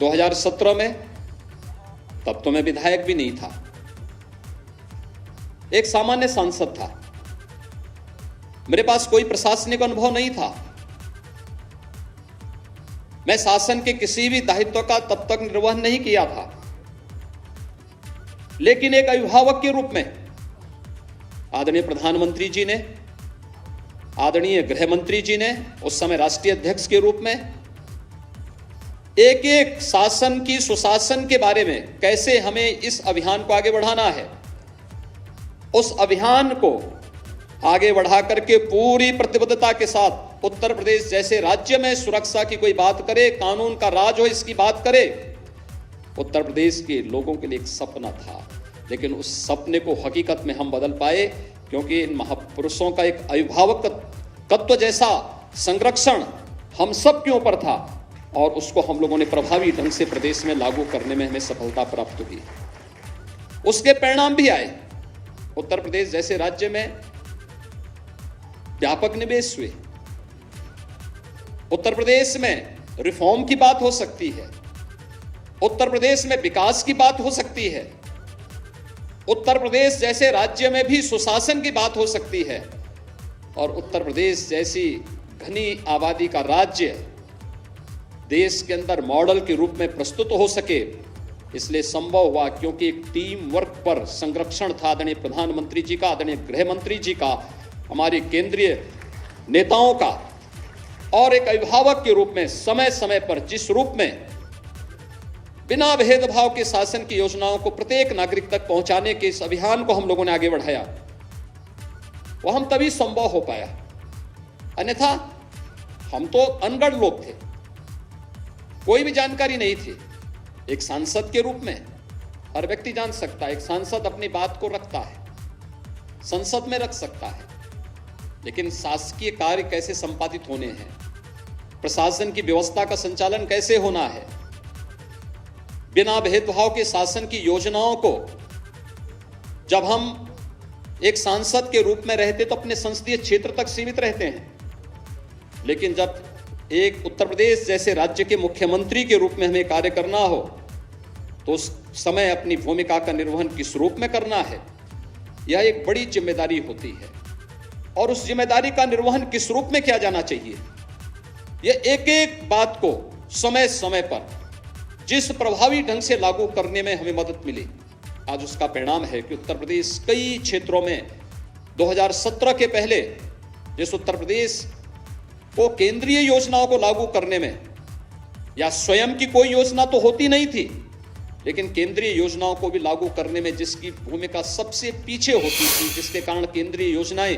2017 में, तब तो मैं विधायक भी नहीं था, एक सामान्य सांसद था, मेरे पास कोई प्रशासनिक अनुभव नहीं था, मैं शासन के किसी भी दायित्व का तब तक निर्वहन नहीं किया था, लेकिन एक अभिभावक के रूप में आदरणीय प्रधानमंत्री जी ने, आदरणीय गृह मंत्री जी ने, उस समय राष्ट्रीय अध्यक्ष के रूप में एक एक शासन की सुशासन के बारे में कैसे हमें इस अभियान को आगे बढ़ाना है, उस अभियान को आगे बढ़ा करके पूरी प्रतिबद्धता के साथ उत्तर प्रदेश जैसे राज्य में सुरक्षा की कोई बात करे, कानून का राज हो इसकी बात करे, उत्तर प्रदेश के लोगों के लिए एक सपना था। लेकिन उस सपने को हकीकत में हम बदल पाए क्योंकि इन महापुरुषों का एक अभिभावक तत्व जैसा संरक्षण हम सब के ऊपर था और उसको हम लोगों ने प्रभावी ढंग से प्रदेश में लागू करने में हमें सफलता प्राप्त हुई। उसके परिणाम भी आए। उत्तर प्रदेश जैसे राज्य में व्यापक निवेश हुए। उत्तर प्रदेश में रिफॉर्म की बात हो सकती है, उत्तर प्रदेश में विकास की बात हो सकती है, उत्तर प्रदेश जैसे राज्य में भी सुशासन की बात हो सकती है और उत्तर प्रदेश जैसी घनी आबादी का राज्य देश के अंदर मॉडल के रूप में प्रस्तुत हो सके, इसलिए संभव हुआ क्योंकि एक टीम वर्क पर संरक्षण था आदरणीय प्रधानमंत्री जी का, आदरणीय गृह मंत्री जी का, हमारे केंद्रीय नेताओं का, और एक अभिभावक के रूप में समय समय पर जिस रूप में बिना भेदभाव के शासन की योजनाओं को प्रत्येक नागरिक तक पहुंचाने के इस अभियान को हम लोगों ने आगे बढ़ाया, वो हम तभी संभव हो पाया। अन्यथा हम तो अनगढ़ लोग थे, कोई भी जानकारी नहीं थी। एक सांसद के रूप में हर व्यक्ति जान सकता है, एक सांसद अपनी बात को रखता है, संसद में रख सकता है, लेकिन शासकीय कार्य कैसे संपादित होने हैं, प्रशासन की व्यवस्था का संचालन कैसे होना है, बिना भेदभाव के शासन की योजनाओं को जब हम एक सांसद के रूप में रहते तो अपने संसदीय क्षेत्र तक सीमित रहते हैं, लेकिन जब एक उत्तर प्रदेश जैसे राज्य के मुख्यमंत्री के रूप में हमें कार्य करना हो तो उस समय अपनी भूमिका का निर्वहन किस रूप में करना है, यह एक बड़ी जिम्मेदारी होती है और उस जिम्मेदारी का निर्वहन किस रूप में किया जाना चाहिए, यह एक एक बात को समय समय पर जिस प्रभावी ढंग से लागू करने में हमें मदद मिली, आज उसका परिणाम है कि उत्तर प्रदेश कई क्षेत्रों में 2017 के पहले जिस उत्तर प्रदेश को केंद्रीय योजनाओं को लागू करने में या स्वयं की कोई योजना तो होती नहीं थी, लेकिन केंद्रीय योजनाओं को भी लागू करने में जिसकी भूमिका सबसे पीछे होती थी, जिसके कारण केंद्रीय योजनाएं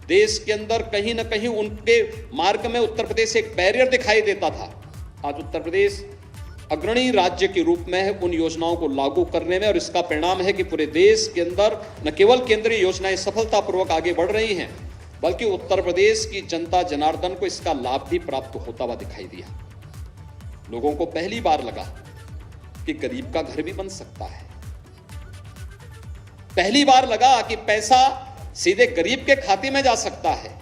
देश के अंदर कहीं ना कहीं उनके मार्ग में उत्तर प्रदेश एक बैरियर दिखाई देता था, आज उत्तर प्रदेश अग्रणी राज्य के रूप में है उन योजनाओं को लागू करने में और इसका परिणाम है कि पूरे देश के अंदर न केवल केंद्रीय योजनाएं सफलतापूर्वक आगे बढ़ रही हैं, बल्कि उत्तर प्रदेश की जनता जनार्दन को इसका लाभ भी प्राप्त होता हुआ दिखाई दिया। लोगों को पहली बार लगा कि गरीब का घर भी बन सकता है, पहली बार लगा कि पैसा सीधे गरीब के खाते में जा सकता है,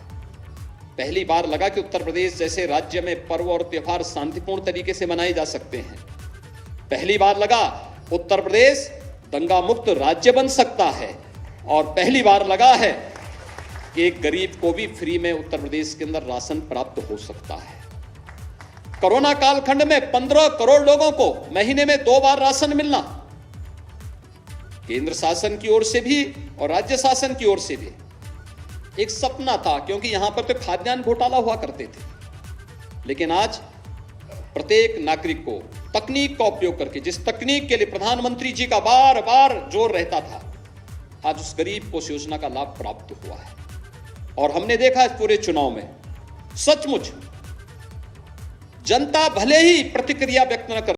पहली बार लगा कि उत्तर प्रदेश जैसे राज्य में पर्व और त्योहार शांतिपूर्ण तरीके से मनाए जा सकते हैं, पहली बार लगा उत्तर प्रदेश दंगा मुक्त राज्य बन सकता है और पहली बार लगा है कि एक गरीब को भी फ्री में उत्तर प्रदेश के अंदर राशन प्राप्त हो सकता है। कोरोना कालखंड में 15 करोड़ लोगों को महीने में 2 बार राशन मिलना, केंद्र शासन की ओर से भी और राज्य शासन की ओर से भी एक सपना था, क्योंकि यहां पर तो खाद्यान्न घोटाला हुआ करते थे, लेकिन आज प्रत्येक नागरिक को तकनीक का उपयोग करके, जिस तकनीक के लिए प्रधानमंत्री जी का बार बार जोर रहता था, आज उस गरीब को उस योजना का लाभ प्राप्त हुआ है। और हमने देखा इस पूरे चुनाव में सचमुच जनता भले ही प्रतिक्रिया व्यक्त न कर